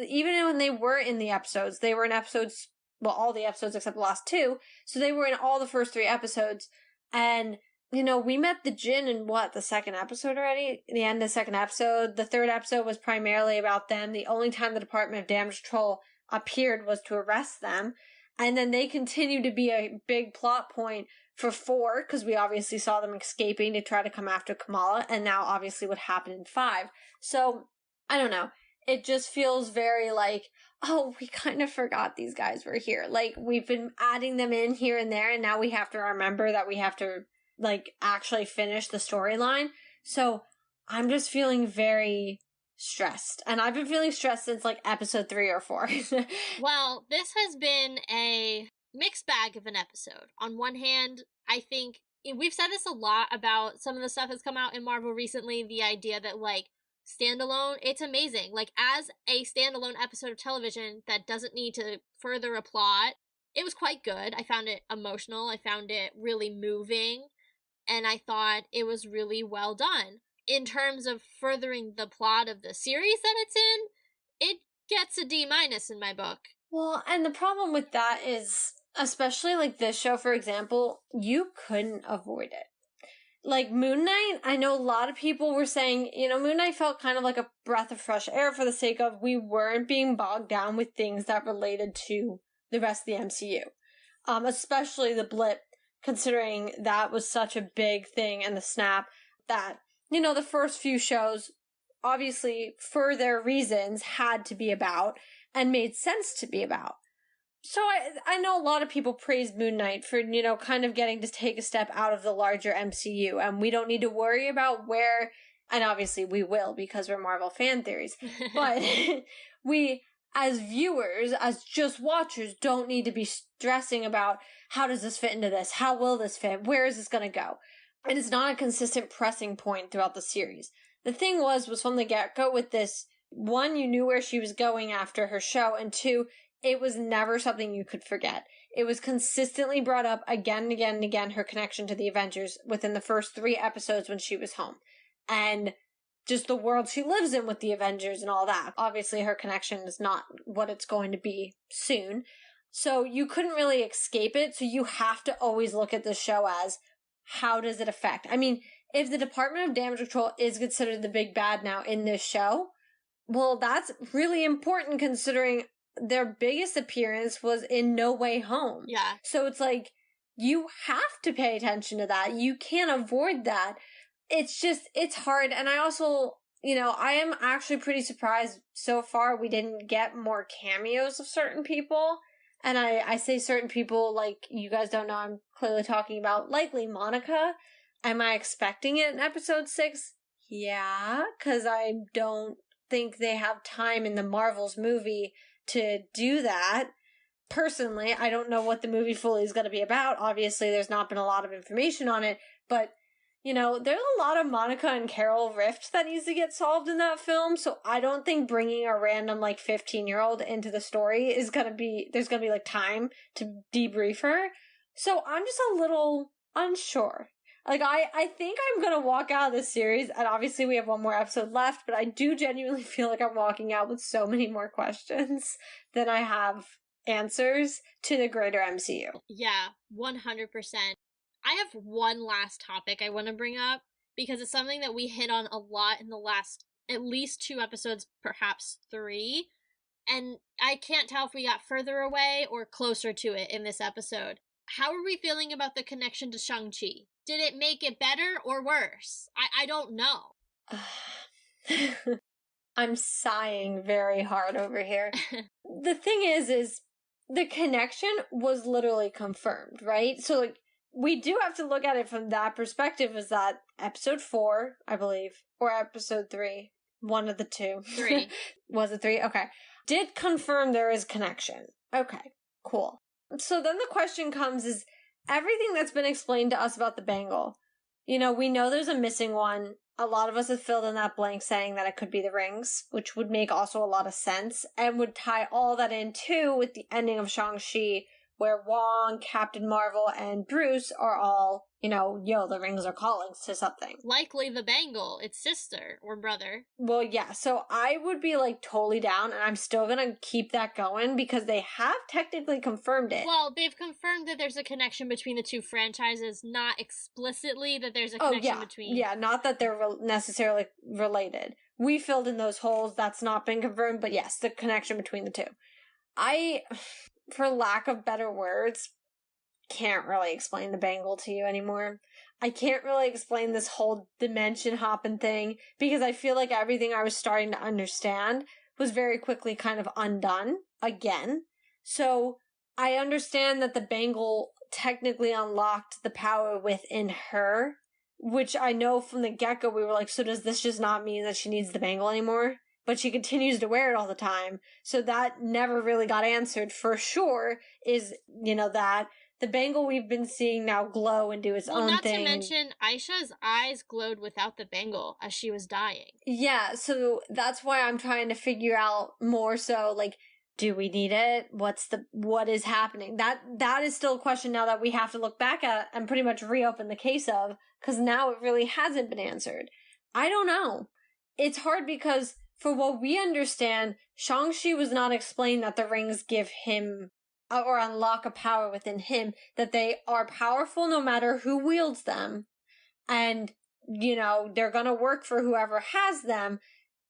even when they were in the episodes, they were in episodes, well, all the episodes except the last 2, so they were in all the first 3 episodes, and, we met the Jinn in the second episode already? The end of the second episode. The third episode was primarily about them. The only time the Department of Damage Control appeared was to arrest them, and then they continue to be a big plot point for 4, because we obviously saw them escaping to try to come after Kamala, and now obviously what happened in 5. So, I don't know. It just feels very like, oh, we kind of forgot these guys were here. Like, we've been adding them in here and there, and now we have to remember that we have to, actually finish the storyline. So, I'm just feeling very stressed. And I've been feeling stressed since, episode 3 or 4. Well, this has been a mixed bag of an episode. On one hand, I think we've said this a lot about some of the stuff that's come out in Marvel recently, the idea that, standalone, it's amazing. As a standalone episode of television that doesn't need to further a plot, it was quite good. I found it emotional. I found it really moving. And I thought it was really well done. In terms of furthering the plot of the series that it's in, it gets a D- in my book. Well, and the problem with that is, especially this show, for example, you couldn't avoid it. Moon Knight, I know a lot of people were saying, Moon Knight felt kind of like a breath of fresh air for the sake of we weren't being bogged down with things that related to the rest of the MCU. Especially the blip, considering that was such a big thing, and the snap that, the first few shows, obviously, for their reasons, had to be about, and made sense to be about. So I know a lot of people praised Moon Knight for, kind of getting to take a step out of the larger MCU, and we don't need to worry about where, and obviously we will because we're Marvel fan theories, but we, as viewers, as just watchers, don't need to be stressing about how does this fit into this? How will this fit? Where is this going to go? And it's not a consistent pressing point throughout the series. The thing was from the get-go with this, 1, you knew where she was going after her show, and 2, it was never something you could forget. It was consistently brought up again and again and again, her connection to the Avengers within the first 3 episodes when she was home. And just the world she lives in with the Avengers and all that. Obviously, her connection is not what it's going to be soon. So you couldn't really escape it, so you have to always look at the show as, how does it affect? I mean, if the Department of Damage Control is considered the big bad now in this show, Well, that's really important considering their biggest appearance was in No Way Home. Yeah. So it's like, you have to pay attention to that. You can't avoid that. It's hard. And I also, I am actually pretty surprised so far we didn't get more cameos of certain people. And I say certain people like you guys don't know I'm clearly talking about, likely Monica. Am I expecting it in episode 6? Yeah, because I don't think they have time in the Marvels movie to do that. Personally, I don't know what the movie fully is going to be about. Obviously, there's not been a lot of information on it, but there's a lot of Monica and Carol rift that needs to get solved in that film, so I don't think bringing a random, 15-year-old into the story is gonna be, there's gonna be, time to debrief her. So I'm just a little unsure. I think I'm gonna walk out of this series, and obviously we have one more episode left, but I do genuinely feel like I'm walking out with so many more questions than I have answers to the greater MCU. Yeah, 100%. I have one last topic I want to bring up because it's something that we hit on a lot in the last at least 2 episodes, perhaps 3. And I can't tell if we got further away or closer to it in this episode. How are we feeling about the connection to Shang-Chi? Did it make it better or worse? I don't know. I'm sighing very hard over here. The thing is the connection was literally confirmed, right? So, we do have to look at it from that perspective. Is that episode 4, I believe, or episode 3? One of the two. 3. Was it 3? Okay. Did confirm there is connection. Okay, cool. So then the question comes is, everything that's been explained to us about the bangle, we know there's a missing one. A lot of us have filled in that blank saying that it could be the rings, which would make also a lot of sense, and would tie all that in too with the ending of Shang-Chi, where Wong, Captain Marvel, and Bruce are all, the rings are calling to something. Likely the bangle, its sister or brother. Well, yeah, so I would be, totally down, and I'm still gonna keep that going, because they have technically confirmed it. Well, they've confirmed that there's a connection between the 2 franchises, not explicitly that there's a connection between... Yeah, not that they're necessarily related. We filled in those holes, that's not been confirmed, but yes, the connection between the 2. For lack of better words, can't really explain the bangle to you anymore. I can't really explain this whole dimension hopping thing, because I feel like everything I was starting to understand was very quickly kind of undone again. So I understand that the bangle technically unlocked the power within her, which I know from the get-go we were like, so does this just not mean that she needs the bangle anymore? But she continues to wear it all the time. So that never really got answered for sure, is, that the bangle we've been seeing now glow and do its own thing. Not to mention, Aisha's eyes glowed without the bangle as she was dying. Yeah, so that's why I'm trying to figure out more so, do we need it? What is happening? That is still a question now that we have to look back at and pretty much reopen the case of, because now it really hasn't been answered. I don't know. It's hard because, for what we understand, Shang-Chi was not explained that the rings give him or unlock a power within him, that they are powerful no matter who wields them, and, they're gonna work for whoever has them.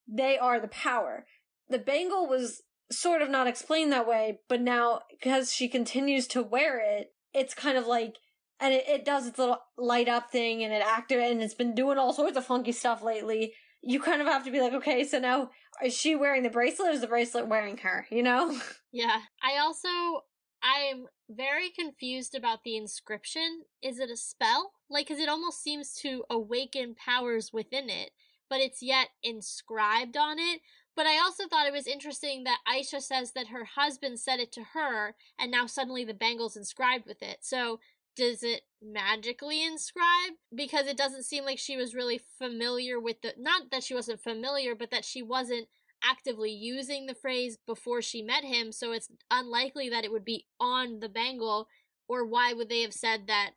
They are the power. The bangle was sort of not explained that way, but now, because she continues to wear it, it's kind of and it does its little light up thing, and it activates, and it's been doing all sorts of funky stuff lately. You kind of have to be like, okay, so now, is she wearing the bracelet, or is the bracelet wearing her, Yeah. I'm very confused about the inscription. Is it a spell? Because it almost seems to awaken powers within it, but it's yet inscribed on it. But I also thought it was interesting that Aisha says that her husband said it to her, and now suddenly the bangle's inscribed with it. So, does it magically inscribe? Because it doesn't seem like she was really familiar with not that she wasn't familiar, but that she wasn't actively using the phrase before she met him, so it's unlikely that it would be on the bangle, or why would they have said that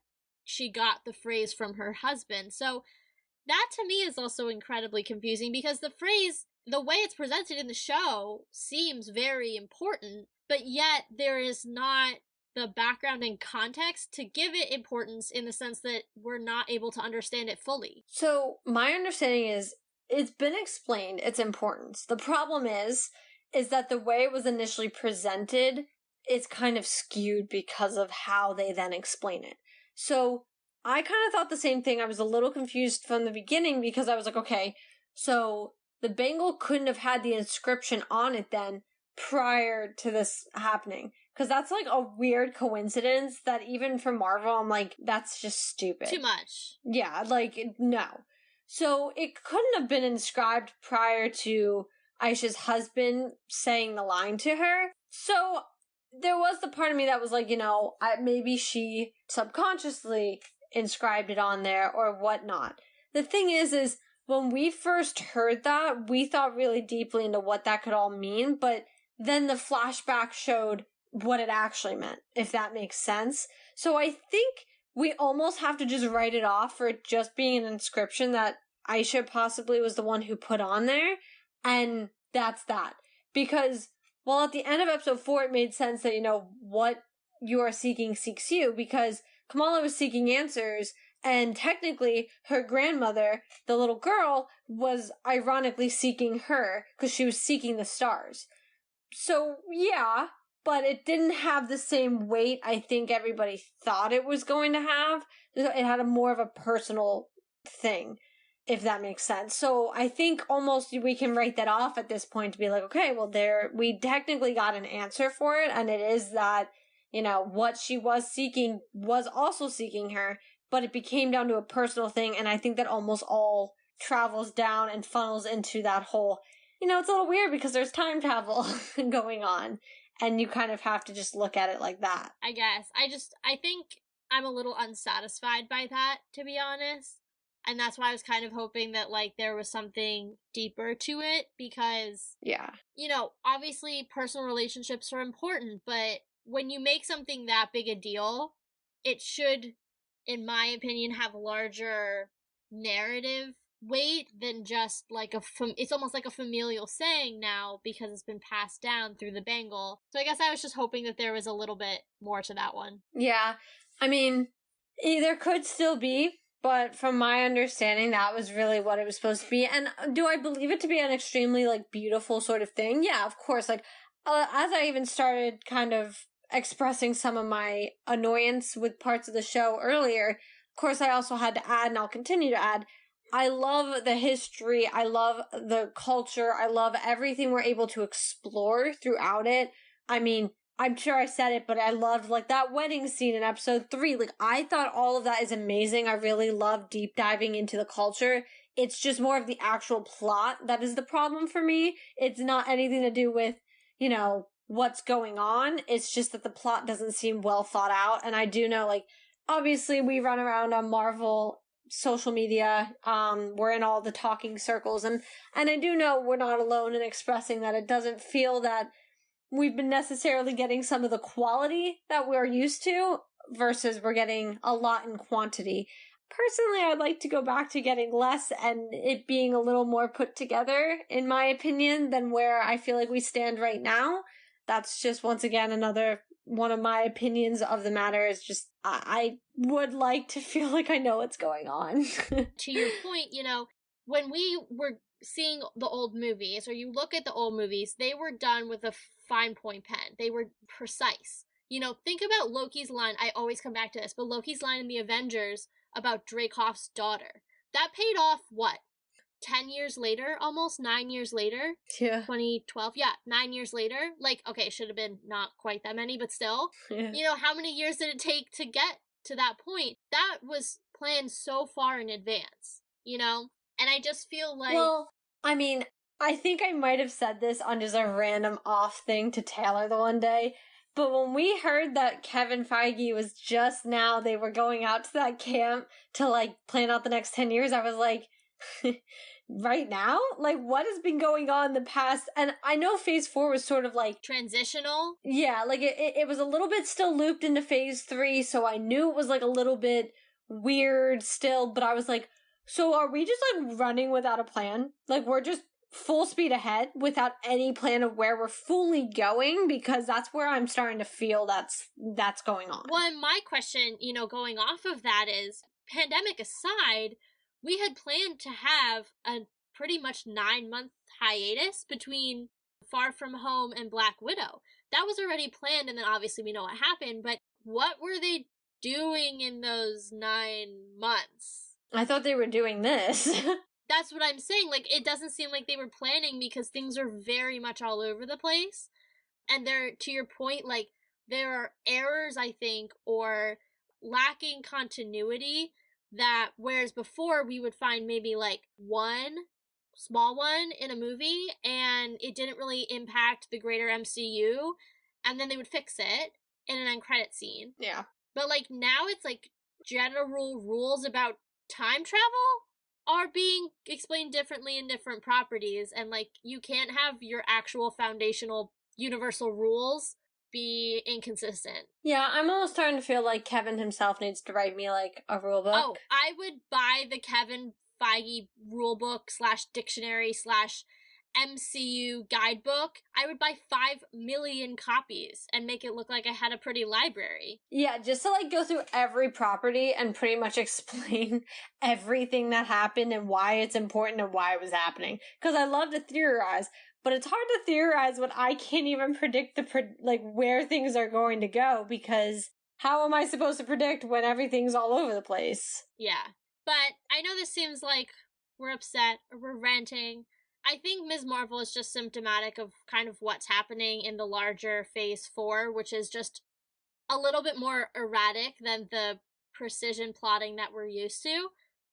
she got the phrase from her husband? So that to me is also incredibly confusing, because the phrase, the way it's presented in the show, seems very important, but yet there is not the background and context to give it importance, in the sense that we're not able to understand it fully. So my understanding is it's been explained its importance. The problem is that the way it was initially presented is kind of skewed because of how they then explain it. So I kind of thought the same thing. I was a little confused from the beginning because I was like, okay, so the bangle couldn't have had the inscription on it then prior to this happening. Because that's like a weird coincidence that even for Marvel, I'm like, that's just stupid. Too much. Yeah, like, no. So it couldn't have been inscribed prior to Aisha's husband saying the line to her. So there was the part of me that was like, maybe she subconsciously inscribed it on there or whatnot. The thing is when we first heard that, we thought really deeply into what that could all mean, but then the flashback showed what it actually meant, if that makes sense. So I think we almost have to just write it off for it just being an inscription that Aisha possibly was the one who put on there, and that's that. Because, well, at the end of episode 4, it made sense that, what you are seeking seeks you, because Kamala was seeking answers, and technically her grandmother, the little girl, was ironically seeking her, because she was seeking the stars. So, yeah, but it didn't have the same weight I think everybody thought it was going to have. It had more of a personal thing, if that makes sense. So I think almost we can write that off at this point to be like, okay, well, we technically got an answer for it, and it is that, what she was seeking was also seeking her, but it became down to a personal thing, and I think that almost all travels down and funnels into that whole, it's a little weird because there's time travel going on. And you kind of have to just look at it like that. I guess. I think I'm a little unsatisfied by that, to be honest. And that's why I was kind of hoping that, like, there was something deeper to it, because, yeah, obviously personal relationships are important, but when you make something that big a deal, it should, in my opinion, have larger narrative weight than just like it's almost like a familial saying now because it's been passed down through the bangle. So I guess I was just hoping that there was a little bit more to that one. Yeah, I mean, there could still be, but from my understanding, that was really what it was supposed to be. And do I believe it to be an extremely, like, beautiful sort of thing? Yeah, of course. Like, as I even started kind of expressing some of my annoyance with parts of the show earlier, of course I also had to add, and I'll continue to add, I love the history, I love the culture, I love everything we're able to explore throughout it. I mean, I'm sure I said it, but I loved, like, that wedding scene in episode 3. Like, I thought all of that is amazing. I really love deep diving into the culture. It's just more of the actual plot that is the problem for me. It's not anything to do with, what's going on. It's just that the plot doesn't seem well thought out. And I do know, like, obviously we run around on Marvel social media, we're in all the talking circles, and I do know we're not alone in expressing that it doesn't feel that we've been necessarily getting some of the quality that we're used to versus we're getting a lot in quantity. Personally, I'd like to go back to getting less and it being a little more put together, in my opinion, than where I feel like we stand right now. That's just, once again, another one of my opinions of the matter. Is just, I would like to feel like I know what's going on. To your point, when we were seeing the old movies, or you look at the old movies, they were done with a fine point pen. They were precise. Think about Loki's line. I always come back to this, but Loki's line in the Avengers about Dracov's daughter. That paid off, what? 10 years later, almost 9 years later. Yeah. 2012. Yeah, 9 years later. Like, okay, should have been not quite that many, but still. Yeah. How many years did it take to get to that point? That was planned so far in advance, And I just feel like... Well, I mean, I think I might have said this on just a random off thing to Taylor the one day, but when we heard that Kevin Feige was just now, they were going out to that camp to, like, plan out the next 10 years, I was like... right now? Like, what has been going on in the past? And I know phase 4 was sort of like transitional. Yeah, like it was a little bit still looped into phase 3, so I knew it was like a little bit weird still, but I was like, so are we just like running without a plan? Like, we're just full speed ahead without any plan of where we're fully going? Because that's where I'm starting to feel that's going on. Well, and my question, going off of that is, pandemic aside, we had planned to have a pretty much 9-month hiatus between Far From Home and Black Widow. That was already planned, and then obviously we know what happened, but what were they doing in those 9 months? I thought they were doing this. That's what I'm saying. Like, it doesn't seem like they were planning because things are very much all over the place. And there, to your point, like, there are errors, I think, or lacking continuity that, whereas before we would find maybe like one small one in a movie and it didn't really impact the greater MCU, and then they would fix it in an end credit scene. Yeah. But like now it's like general rules about time travel are being explained differently in different properties, and like you can't have your actual foundational universal rules be inconsistent. Yeah, I'm almost starting to feel like Kevin himself needs to write me like a rule book. Oh, I would buy the Kevin Feige rulebook / dictionary / MCU guidebook. I would buy 5 million copies and make it look like I had a pretty library. Yeah, just to like go through every property and pretty much explain everything that happened and why it's important and why it was happening. Because I love to theorize, but it's hard to theorize when I can't even predict like where things are going to go, because how am I supposed to predict when everything's all over the place? Yeah. But I know this seems like we're upset or we're ranting. I think Ms. Marvel is just symptomatic of kind of what's happening in the larger Phase 4, which is just a little bit more erratic than the precision plotting that we're used to.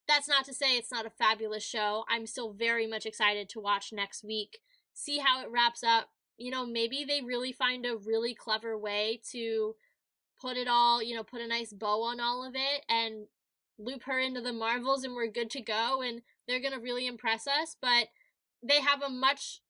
That's not to say it's not a fabulous show. I'm still very much excited to watch next week, see how it wraps up. You know, maybe they really find a really clever way to put it all, you know, put a nice bow on all of it and loop her into the Marvels and we're good to go and they're going to really impress us. But they have a much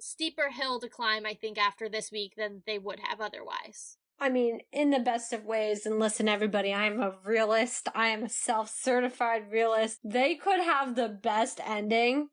steeper hill to climb, I think, after this week than they would have otherwise. I mean, in the best of ways, and listen, everybody, I am a realist. I am a self-certified realist. They could have the best ending,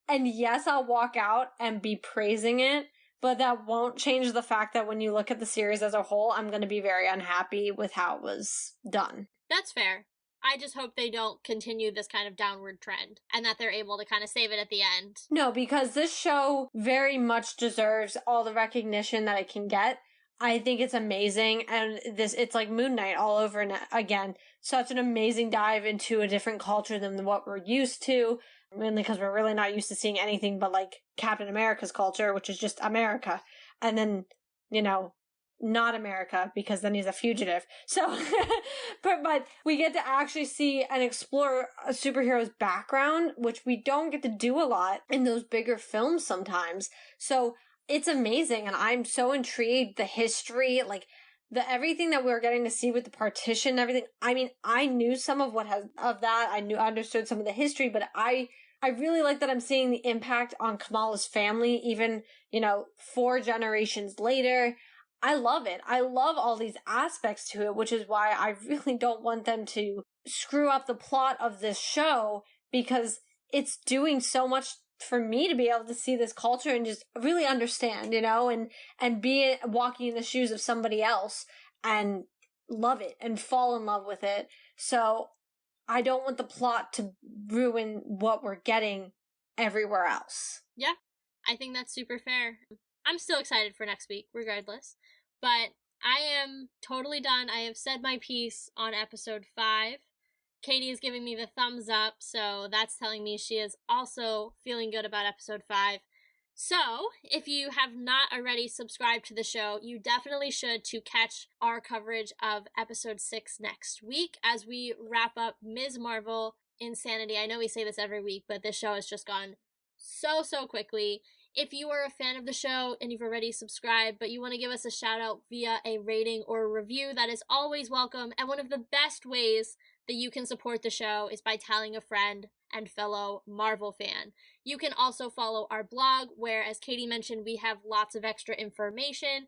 and yes, I'll walk out and be praising it, but that won't change the fact that when you look at the series as a whole, I'm going to be very unhappy with how it was done. That's fair. I just hope they don't continue this kind of downward trend and that they're able to kind of save it at the end. No, because this show very much deserves all the recognition that it can get. I think it's amazing, and it's like Moon Knight all over again. Such an amazing dive into a different culture than what we're used to, mainly because we're really not used to seeing anything but like Captain America's culture, which is just America. And then, you know, not America, because then he's a fugitive. So, but we get to actually see and explore a superhero's background, which we don't get to do a lot in those bigger films sometimes. So it's amazing, and I'm so intrigued. The history, like everything that we're getting to see with the partition and everything. I mean, I knew some of that. I understood some of the history, but I really like that I'm seeing the impact on Kamala's family, even, 4 generations later. I love it. I love all these aspects to it, which is why I really don't want them to screw up the plot of this show, because it's doing so much for me to be able to see this culture and just really understand, and be walking in the shoes of somebody else and love it and fall in love with it. So I don't want the plot to ruin what we're getting everywhere else. Yeah, I think that's super fair. I'm still excited for next week, regardless. But I am totally done. I have said my piece on episode 5. Katie is giving me the thumbs up, so that's telling me she is also feeling good about episode 5. So, if you have not already subscribed to the show, you definitely should, to catch our coverage of episode 6 next week as we wrap up Ms. Marvel Insanity. I know we say this every week, but this show has just gone so quickly. If you are a fan of the show and you've already subscribed, but you want to give us a shout out via a rating or a review, that is always welcome. And one of the best ways that you can support the show is by telling a friend and fellow Marvel fan. You can also follow our blog, where, as Katie mentioned, we have lots of extra information.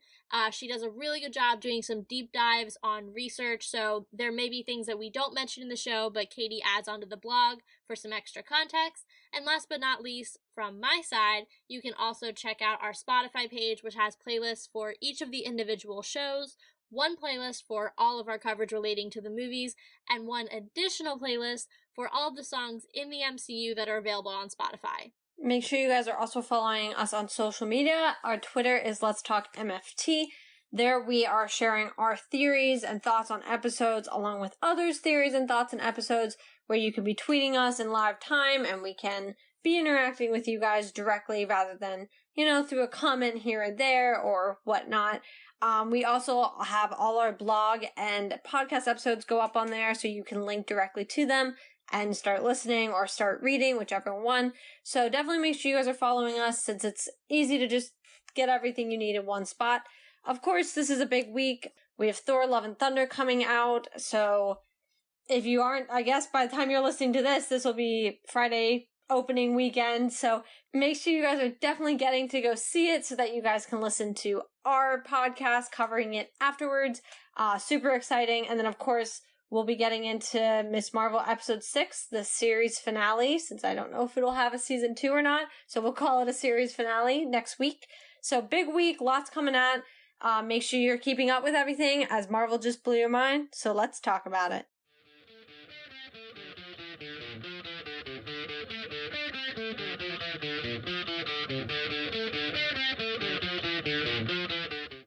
She does a really good job doing some deep dives on research, so there may be things that we don't mention in the show, but Katie adds onto the blog for some extra context. And last but not least, from my side, you can also check out our Spotify page, which has playlists for each of the individual shows, one playlist for all of our coverage relating to the movies, and one additional playlist for all of the songs in the MCU that are available on Spotify. Make sure you guys are also following us on social media. Our Twitter is Let's Talk MFT. There we are sharing our theories and thoughts on episodes along with others' theories and thoughts and episodes where you can be tweeting us in live time and we can be interacting with you guys directly rather than, through a comment here and there or whatnot. We also have all our blog and podcast episodes go up on there so you can link directly to them and start listening or start reading, whichever one. So definitely make sure you guys are following us since it's easy to just get everything you need in one spot. Of course, this is a big week. We have Thor Love and Thunder coming out. So if you aren't, I guess by the time you're listening to this will be Friday opening weekend. So make sure you guys are definitely getting to go see it so that you guys can listen to our podcast covering it afterwards. Super exciting. And then, of course, we'll be getting into Ms. Marvel episode 6, the series finale, since I don't know if it'll have a season 2 or not. So we'll call it a series finale next week. So big week, lots coming out. Make sure you're keeping up with everything as Marvel just blew your mind. So let's talk about it.